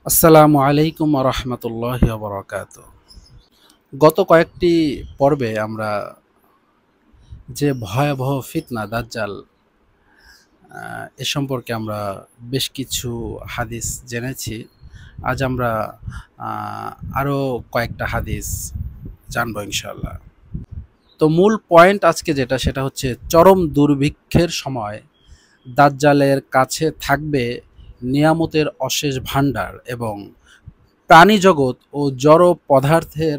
আসসালামু আলাইকুম ওয়া রাহমাতুল্লাহি ওয়া বারাকাতুহু। গত কয়েকটি পর্বে আমরা যে ভয়াবহ ফিতনা দাজ্জাল এ সম্পর্কে আমরা বেশ কিছু হাদিস জেনেছি। আজ আমরা আ আরো কয়েকটা হাদিস জানবো ইনশাআল্লাহ। তো মূল পয়েন্ট আজকে যেটা সেটা হচ্ছে চরম দুর্ভিক্ষের সময় দাজ্জালের কাছে থাকবে নিয়ামতের অশেষ ভাণ্ডার এবং প্রাণী জগৎ ও জড় পদার্থের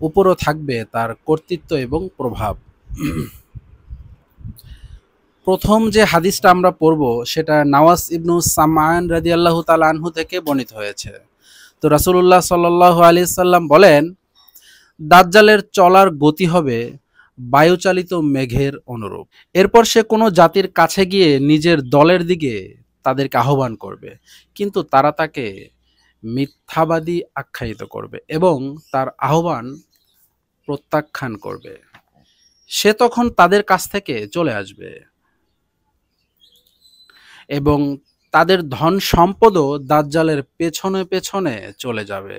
উপরও থাকবে তার কর্তৃত্ব এবং প্রভাব। প্রথম যে হাদিসটা আমরা পড়ব সেটা নাওয়াস ইবনু সামআন রাদিয়াল্লাহু তাআলা আনহু থেকে বর্ণিত হয়েছে। তো রাসূলুল্লাহ সাল্লাল্লাহু আলাইহি সাল্লাম বলেন, দাজ্জালের চলার গতি হবে বায়ুচালিত মেঘের অনুরূপ। এরপর সে কোনো জাতির কাছে গিয়ে নিজের দলের দিকে তাদেরকে আহ্বান করবে, কিন্তু তারা তাকে মিথ্যাবাদী আখ্যায়িত করবে এবং তার আহ্বান প্রত্যাখ্যান করবে। সে তখন তাদের কাছ থেকে চলে আসবে এবং তাদের ধন সম্পদও দাজ্জালের পেছনে পেছনে চলে যাবে।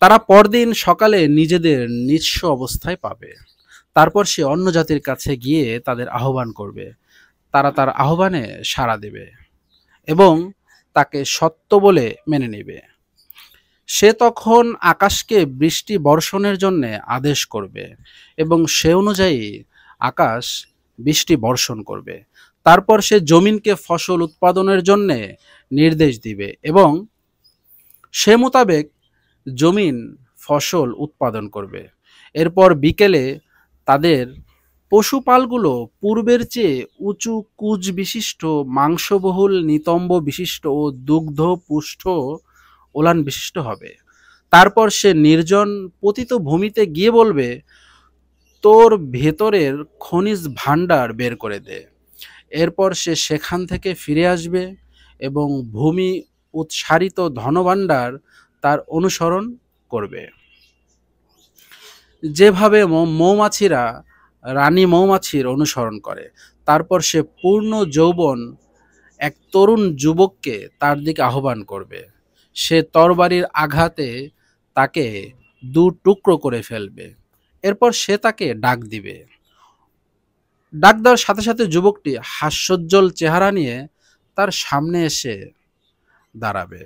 তারা পরদিন সকালে নিজেদের নিঃস্ব অবস্থায় পাবে। তারপর সে অন্য জাতির কাছে গিয়ে তাদের আহ্বান করবে। তারা তার আহ্বানে সাড়া দেবে এবং তাকে সত্য বলে মেনে নেবে। সে তখন আকাশকে বৃষ্টি বর্ষণের জন্য আদেশ করবে এবং সে অনুযায়ী আকাশ বৃষ্টি বর্ষণ করবে। তারপর সে জমিনকে ফসল উৎপাদনের জন্য নির্দেশ দিবে এবং সে মোতাবেক জমিন ফসল উৎপাদন করবে। এরপর বিকেলে তাদের পশুপালগুলো পূর্বের চেয়ে উঁচু কুঁজ বিশিষ্ট, মাংসবহুল, নিতম্ব বিশিষ্ট ও দুগ্ধ পুষ্ট ওলান বিশিষ্ট হবে। তারপর সে নির্জন পতিত ভূমিতে গিয়ে বলবে, তোর ভেতরের খনিজ ভাণ্ডার বের করে দে। এরপর সে সেখান থেকে ফিরে আসবে এবং ভূমি উৎসারিত ধনভাণ্ডার তার অনুসরণ করবে। যেভাবে মৌমাছিরা রানী মৌমাছির অনুসরণ করে। তারপর সে পূর্ণ যৌবন এক তরুণ যুবককে তার দিকে আহ্বান করবে। সে তরবারির আঘাতে তাকে দু টুকরো করে ফেলবে। এরপর সে তাকে ডাক দিবে। ডাক দেওয়ার সাথে সাথে যুবকটি হাস্যোজ্জ্বল চেহারা নিয়ে তার সামনে এসে দাঁড়াবে।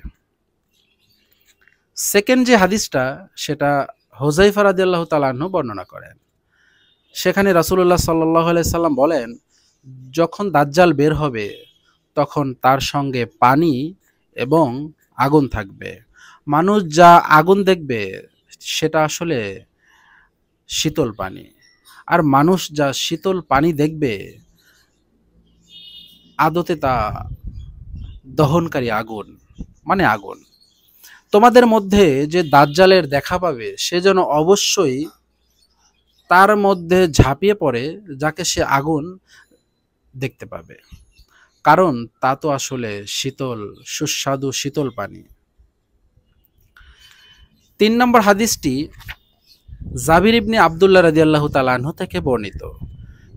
সেকেন্ড যে হাদিসটা সেটা হুযায়ফা রাদিয়াল্লাহু তাআলা আনহু বর্ণনা করেন। সেখানে রাসূলুল্লাহ সাল্লাল্লাহু আলাইহি সাল্লাম বলেন, যখন দাজ্জাল বের হবে তখন তার সঙ্গে পানি এবং আগুন থাকবে। মানুষ যা আগুন দেখবে সেটা আসলে শীতল পানি, আর মানুষ যা শীতল পানি দেখবে আদতে তা দহনকারী আগুন, মানে আগুন। তোমাদের মধ্যে যে দাজ্জালের দেখা পাবে সে যেন অবশ্যই তার মধ্যে ঝাঁপিয়ে পড়ে যাকে সে আগুন দেখতে পাবে, কারণ তা তো আসলে শীতল, সুস্বাদু শীতল পানি। ৩ নম্বর হাদিসটি জাবির ইবনে আব্দুল্লাহ রাদিয়াল্লাহু তাআলা আনহু থেকে বর্ণিত।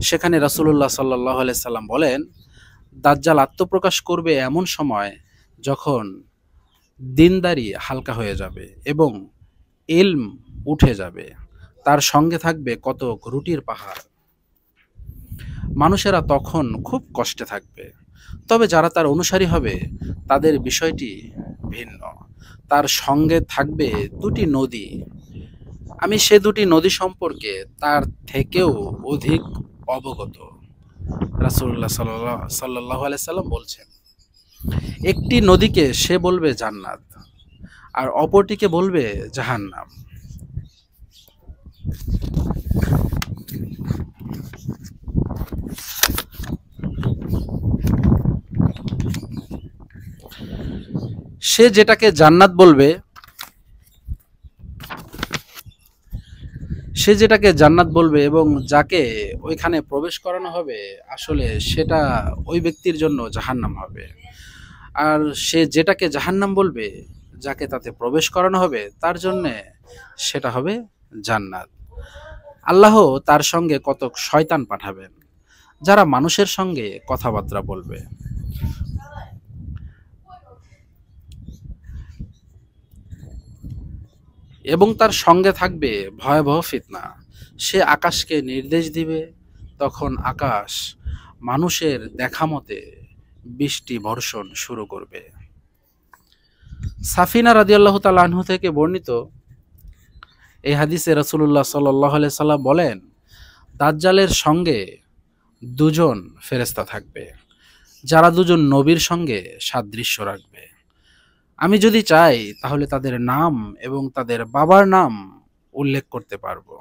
সেখানে রাসূলুল্লাহ সাল্লাল্লাহু আলাইহি সাল্লাম বলেন, দাজ্জাল আত্মপ্রকাশ করবে এমন সময় যখন দিনদারি হালকা হয়ে যাবে এবং ইলম উঠে যাবে। তার সঙ্গে থাকবে কতক রুটির পাহাড়। মানুষেরা তখন খুব কষ্টে থাকবে। তবে যারা তার অনুসারী হবে তাদের বিষয়টি ভিন্ন। তার সঙ্গে থাকবে দুটি নদী। আমি সে দুটি নদী সম্পর্কে তার থেকেও অধিক অবগত। রাসূলুল্লাহ সাল্লাল্লাহু আলাইহি সাল্লাম বলছেন, একটি নদীকে সে বলবে জান্নাত আর অপরটিকে বলবে জাহান্নাম। সে যেটাকে জান্নাত বলবে এবং যাকে ওইখানে প্রবেশ করানো হবে আসলে সেটা ওই ব্যক্তির জন্য জাহান্নাম হবে। আর সে যেটাকে জাহান্নাম বলবে, যাকে তাতে প্রবেশ করানো হবে তার জন্যে সেটা হবে জান্নাত। আল্লাহ তার সঙ্গে কতক শয়তান পাঠাবেন যারা মানুষের সঙ্গে কথাবার্তা বলবে। এবং তার সঙ্গে থাকবে ভয়াবহ ফিতনা। সে আকাশকে নির্দেশ দিবে, তখন আকাশ মানুষের দেখা মতে বৃষ্টি বর্ষণ শুরু করবে। সাফিনা রাদিয়াল্লাহু তাআলা আনহু থেকে বর্ণিত এই হাদিসে রাসূলুল্লাহ সাল্লাল্লাহু আলাইহি সাল্লাম বলেন, দাজ্জালের সঙ্গে দুজন ফেরেশতা থাকবে, যারা দুজন নবীর সঙ্গে সাদৃশ্য রাখবে। আমি যদি চাই তাহলে তাদের নাম এবং তাদের বাবার নাম উল্লেখ করতে পারবো।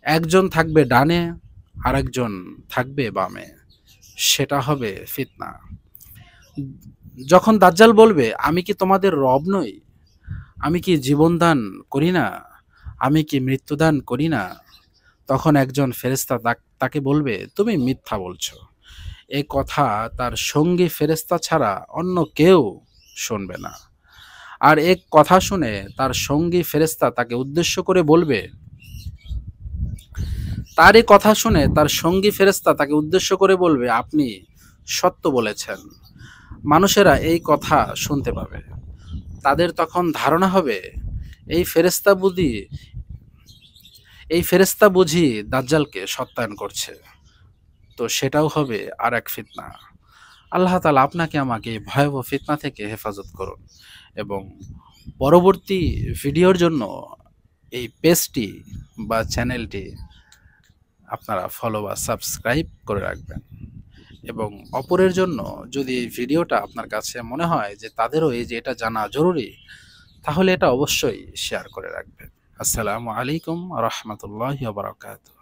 একজন থাকবে ডানে, আরেকজন থাকবে বামে। সেটা হবে ফিতনা। যখন দাজ্জাল বলবে, আমি কি তোমাদের রব নই? আমি কি জীবনদান করি না? আমি কি মৃত্যুদান করি না? তখন একজন ফেরেশতা তাকে বলবে, তুমি মিথ্যা বলছো। এ কথা তার সঙ্গী ফেরেশতা ছাড়া অন্য কেউ শুনবে না। আর এক কথা শুনে তার সঙ্গী ফেরেশতা তাকে উদ্দেশ্য করে বলবে, তারই কথা শুনে তার সঙ্গী ফেরেশতা তাকে উদ্দেশ্য করে বলবে, আপনি সত্য বলেছেন। মানুষেরা এই কথা শুনতে পাবে। তাদের তখন ধারণা হবে, এই ফেরেশতা বুঝি এই ফেরেশতা বুঝি দাজ্জালকে সত্যায়ন করছে। তো সেটাও হবে আর এক ফিতনা। আল্লাহ তাআলা আপনাকে আমাকে এই ভয়াবহ ফিতনা থেকে হেফাজত করুন এবং পরবর্তী ভিডিওর জন্য এই পেজটি বা চ্যানেলটি আপনারা ফলো বা সাবস্ক্রাইব করে রাখবেন। এবং অপরের জন্য যদি এই ভিডিওটা আপনার কাছে মনে হয় যে তাদেরও এই যে এটা জানা জরুরি, তাহলে এটা অবশ্যই শেয়ার করে রাখবেন। আসসালামু আলাইকুম ওয়া রাহমাতুল্লাহি ওয়া বারাকাতুহু।